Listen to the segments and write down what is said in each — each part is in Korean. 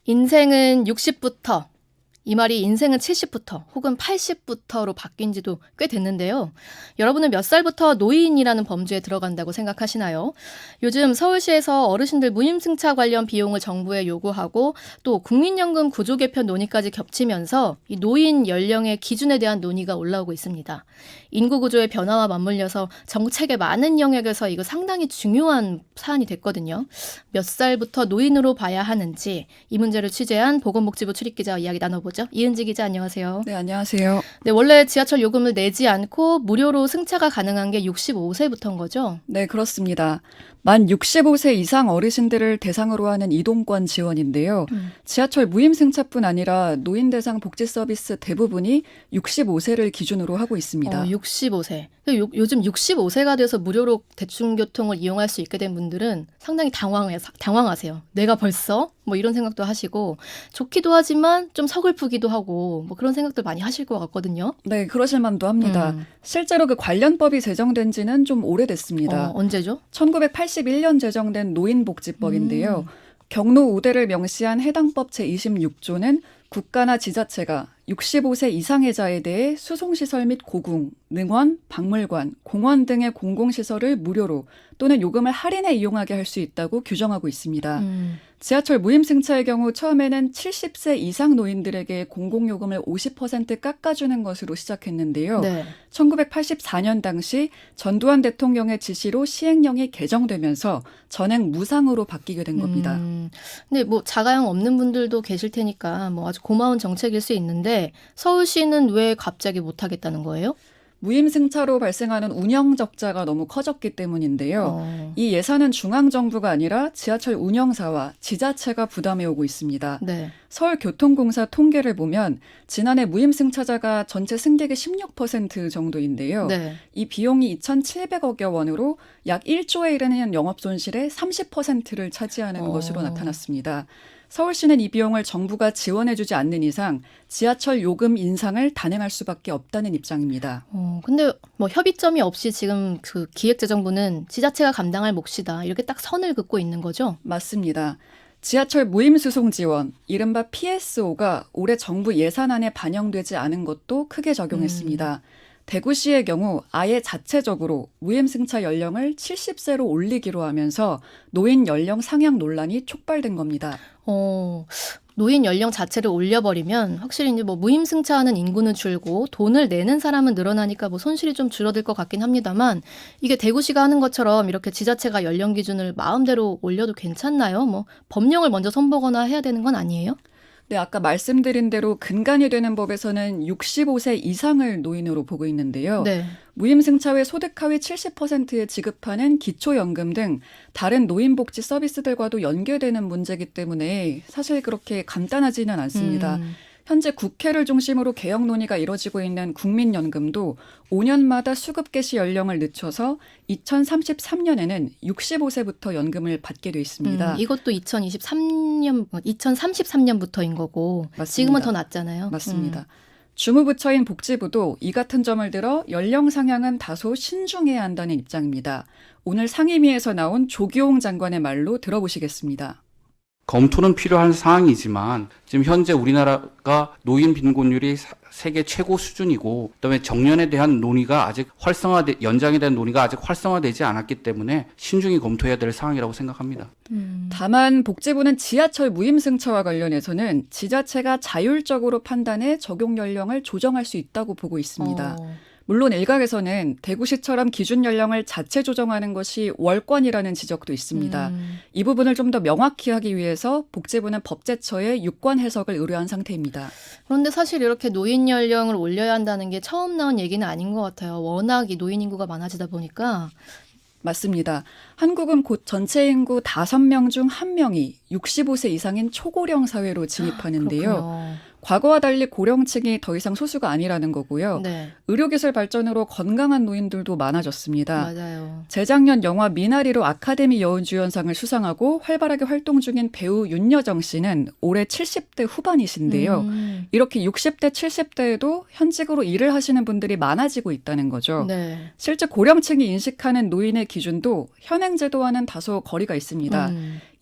인생은 60부터, 이 말이 인생은 70부터 혹은 80부터로 바뀐 지도 꽤 됐는데요. 여러분은 몇 살부터 노인이라는 범주에 들어간다고 생각하시나요? 요즘 서울시에서 어르신들 무임승차 관련 비용을 정부에 요구하고 또 국민연금 구조 개편 논의까지 겹치면서 이 노인 연령의 기준에 대한 논의가 올라오고 있습니다. 인구 구조의 변화와 맞물려서 정책의 많은 영역에서 이거 상당히 중요한 사안이 됐거든요. 몇 살부터 노인으로 봐야 하는지 이 문제를 취재한 보건복지부 출입기자와 이야기 나눠보죠. 이은지 기자 안녕하세요. 네, 안녕하세요. 네, 원래 지하철 요금을 내지 않고 무료로 승차가 가능한 게 65세부터인 거죠? 네, 그렇습니다. 만 65세 이상 어르신들을 대상으로 하는 이동권 지원인데요. 지하철 무임승차뿐 아니라 노인 대상 복지 서비스 대부분이 65세를 기준으로 하고 있습니다. 65세. 요즘 65세가 돼서 무료로 대중교통을 이용할 수 있게 된 분들은 상당히 당황하세요. 내가 벌써? 뭐 이런 생각도 하시고 좋기도 하지만 좀 서글프기도 하고 뭐 그런 생각들 많이 하실 것 같거든요. 네, 그러실 만도 합니다. 실제로 그 관련법이 제정된 지는 좀 오래됐습니다. 언제죠? 1981년 제정된 노인복지법인데요. 경로 우대를 명시한 해당 법 제26조는 국가나 지자체가 65세 이상의자에 대해 수송시설 및 고궁, 능원, 박물관, 공원 등의 공공시설을 무료로 또는 요금을 할인해 이용하게 할 수 있다고 규정하고 있습니다. 지하철 무임승차의 경우 처음에는 70세 이상 노인들에게 공공요금을 50% 깎아주는 것으로 시작했는데요. 네. 1984년 당시 전두환 대통령의 지시로 시행령이 개정되면서 전액 무상으로 바뀌게 된 겁니다. 근데 뭐 자가용 없는 분들도 계실 테니까 뭐 아주 고마운 정책일 수 있는데 서울시는 왜 갑자기 못 하겠다는 거예요? 무임승차로 발생하는 운영 적자가 너무 커졌기 때문인데요. 이 예산은 중앙정부가 아니라 지하철 운영사와 지자체가 부담해 오고 있습니다. 네. 서울교통공사 통계를 보면 지난해 무임승차자가 전체 승객의 16% 정도인데요. 네. 이 비용이 2,700억여 원으로 약 1조에 이르는 영업손실의 30%를 차지하는 것으로 나타났습니다. 서울시는 이 비용을 정부가 지원해주지 않는 이상 지하철 요금 인상을 단행할 수밖에 없다는 입장입니다. 근데 뭐 협의점이 없이 지금 그 기획재정부는 지자체가 감당할 몫이다. 이렇게 딱 선을 긋고 있는 거죠? 맞습니다. 지하철 무임수송 지원, 이른바 PSO가 올해 정부 예산안에 반영되지 않은 것도 크게 작용했습니다. 대구시의 경우 아예 자체적으로 무임승차 연령을 70세로 올리기로 하면서 노인 연령 상향 논란이 촉발된 겁니다. 노인 연령 자체를 올려버리면 확실히 이제 뭐 무임승차하는 인구는 줄고 돈을 내는 사람은 늘어나니까 뭐 손실이 좀 줄어들 것 같긴 합니다만 이게 대구시가 하는 것처럼 이렇게 지자체가 연령 기준을 마음대로 올려도 괜찮나요? 뭐 법령을 먼저 선보거나 해야 되는 건 아니에요? 네, 아까 말씀드린 대로 근간이 되는 법에서는 65세 이상을 노인으로 보고 있는데요. 네. 무임승차 외 소득 하위 70%에 지급하는 기초연금 등 다른 노인복지 서비스들과도 연계되는 문제이기 때문에 사실 그렇게 간단하지는 않습니다. 현재 국회를 중심으로 개혁 논의가 이뤄지고 있는 국민연금도 5년마다 수급 개시 연령을 늦춰서 2033년에는 65세부터 연금을 받게 돼 있습니다. 이것도 2033년부터인 거고 맞습니다. 지금은 더 낮잖아요. 맞습니다. 주무부처인 복지부도 이 같은 점을 들어 연령 상향은 다소 신중해야 한다는 입장입니다. 오늘 상임위에서 나온 조기용 장관의 말로 들어보시겠습니다. 검토는 필요한 사항이지만 지금 현재 우리나라가 노인 빈곤율이 세계 최고 수준이고 그다음에 정년에 대한 논의가 아직 연장에 대한 논의가 아직 활성화되지 않았기 때문에 신중히 검토해야 될 사항이라고 생각합니다. 다만 복지부는 지하철 무임승차와 관련해서는 지자체가 자율적으로 판단해 적용 연령을 조정할 수 있다고 보고 있습니다. 물론 일각에서는 대구시처럼 기준 연령을 자체 조정하는 것이 월권이라는 지적도 있습니다. 이 부분을 좀 더 명확히 하기 위해서 복지부는 법제처에 유권 해석을 의뢰한 상태입니다. 그런데 사실 이렇게 노인 연령을 올려야 한다는 게 처음 나온 얘기는 아닌 것 같아요. 워낙 이 노인 인구가 많아지다 보니까. 맞습니다. 한국은 곧 전체 인구 5명 중 1명이 65세 이상인 초고령 사회로 진입하는데요. 그렇군요. 과거와 달리 고령층이 더 이상 소수가 아니라는 거고요. 네. 의료기술 발전으로 건강한 노인들도 많아졌습니다. 맞아요. 재작년 영화 미나리로 아카데미 여운주연상을 수상하고 활발하게 활동 중인 배우 윤여정 씨는 올해 70대 후반이신데요. 이렇게 60대, 70대에도 현직으로 일을 하시는 분들이 많아지고 있다는 거죠. 네. 실제 고령층이 인식하는 노인의 기준도 현행 제도와는 다소 거리가 있습니다.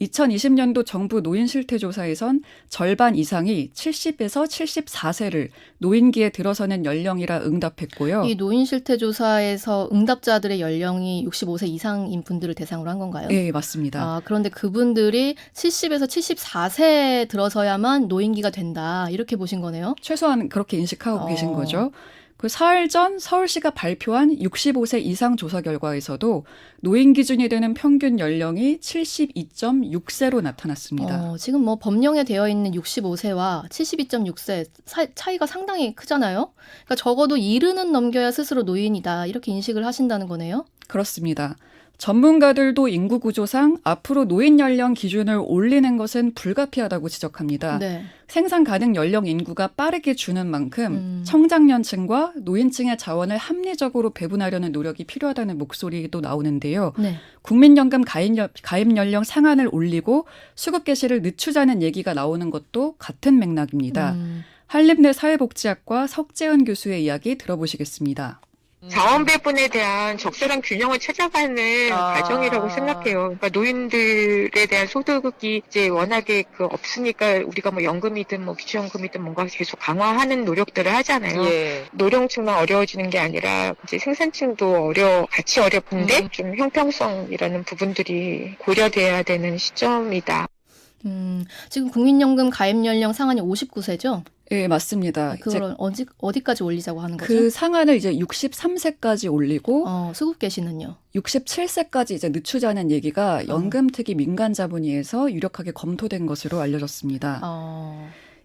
2020년도 정부 노인 실태 조사에선 절반 이상이 70에서 74세를 노인기에 들어서는 연령이라 응답했고요. 이 노인 실태 조사에서 응답자들의 연령이 65세 이상인 분들을 대상으로 한 건가요? 네, 맞습니다. 아, 그런데 그분들이 70에서 74세 들어서야만 노인기가 된다. 이렇게 보신 거네요. 최소한 그렇게 인식하고 계신 어. 거죠. 그 사흘 전 서울시가 발표한 65세 이상 조사 결과에서도 노인 기준이 되는 평균 연령이 72.6세로 나타났습니다. 지금 뭐 법령에 되어 있는 65세와 72.6세 차이가 상당히 크잖아요. 그러니까 적어도 70은 넘겨야 스스로 노인이다. 이렇게 인식을 하신다는 거네요. 그렇습니다. 전문가들도 인구 구조상 앞으로 노인 연령 기준을 올리는 것은 불가피하다고 지적합니다. 네. 생산 가능 연령 인구가 빠르게 주는 만큼 음. 청장년층과 노인층의 자원을 합리적으로 배분하려는 노력이 필요하다는 목소리도 나오는데요. 네. 국민연금 가입 연령 상한을 올리고 수급 개시를 늦추자는 얘기가 나오는 것도 같은 맥락입니다. 한림대 사회복지학과 석재은 교수의 이야기 들어보시겠습니다. 자원 배분에 대한 적절한 균형을 찾아가는 과정이라고 생각해요. 그러니까 노인들에 대한 소득이 이제 워낙에 없으니까 우리가 뭐 연금이든 뭐 기초연금이든 뭔가 계속 강화하는 노력들을 하잖아요. 예. 노령층만 어려워지는 게 아니라 이제 생산층도 같이 어렵은데 좀 형평성이라는 부분들이 고려돼야 되는 시점이다. 지금 국민연금 가입 연령 상한이 59세죠? 네, 맞습니다. 그걸 어디까지 올리자고 하는 거죠? 그 상한을 이제 63세까지 올리고 수급 개시는요? 67세까지 이제 늦추자는 얘기가 연금특위 민간자문위에서 유력하게 검토된 것으로 알려졌습니다.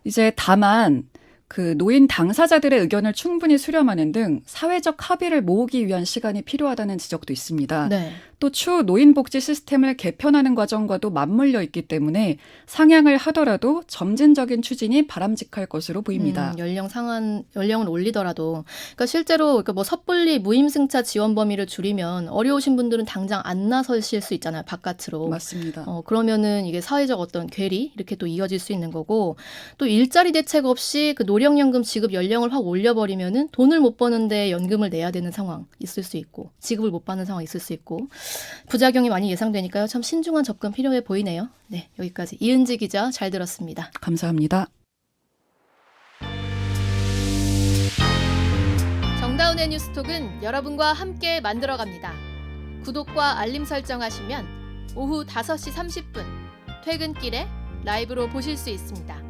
이제 다만 그 노인 당사자들의 의견을 충분히 수렴하는 등 사회적 합의를 모으기 위한 시간이 필요하다는 지적도 있습니다. 네. 또 추후 노인복지 시스템을 개편하는 과정과도 맞물려 있기 때문에 상향을 하더라도 점진적인 추진이 바람직할 것으로 보입니다. 연령을 올리더라도, 그러니까 실제로 뭐 섣불리 무임승차 지원 범위를 줄이면 어려우신 분들은 당장 안 나서실 수 있잖아요, 바깥으로. 맞습니다. 그러면은 이게 사회적 어떤 괴리 이렇게 또 이어질 수 있는 거고, 또 일자리 대책 없이 그 노령연금 지급 연령을 확 올려버리면은 돈을 못 버는데 연금을 내야 되는 상황 있을 수 있고, 지급을 못 받는 상황 있을 수 있고. 부작용이 많이 예상되니까요. 참 신중한 접근 필요해 보이네요. 네, 여기까지 이은지 기자 잘 들었습니다. 감사합니다. 정다운의 뉴스톡은 여러분과 함께 만들어갑니다. 구독과 알림 설정하시면 오후 5시 30분 퇴근길에 라이브로 보실 수 있습니다.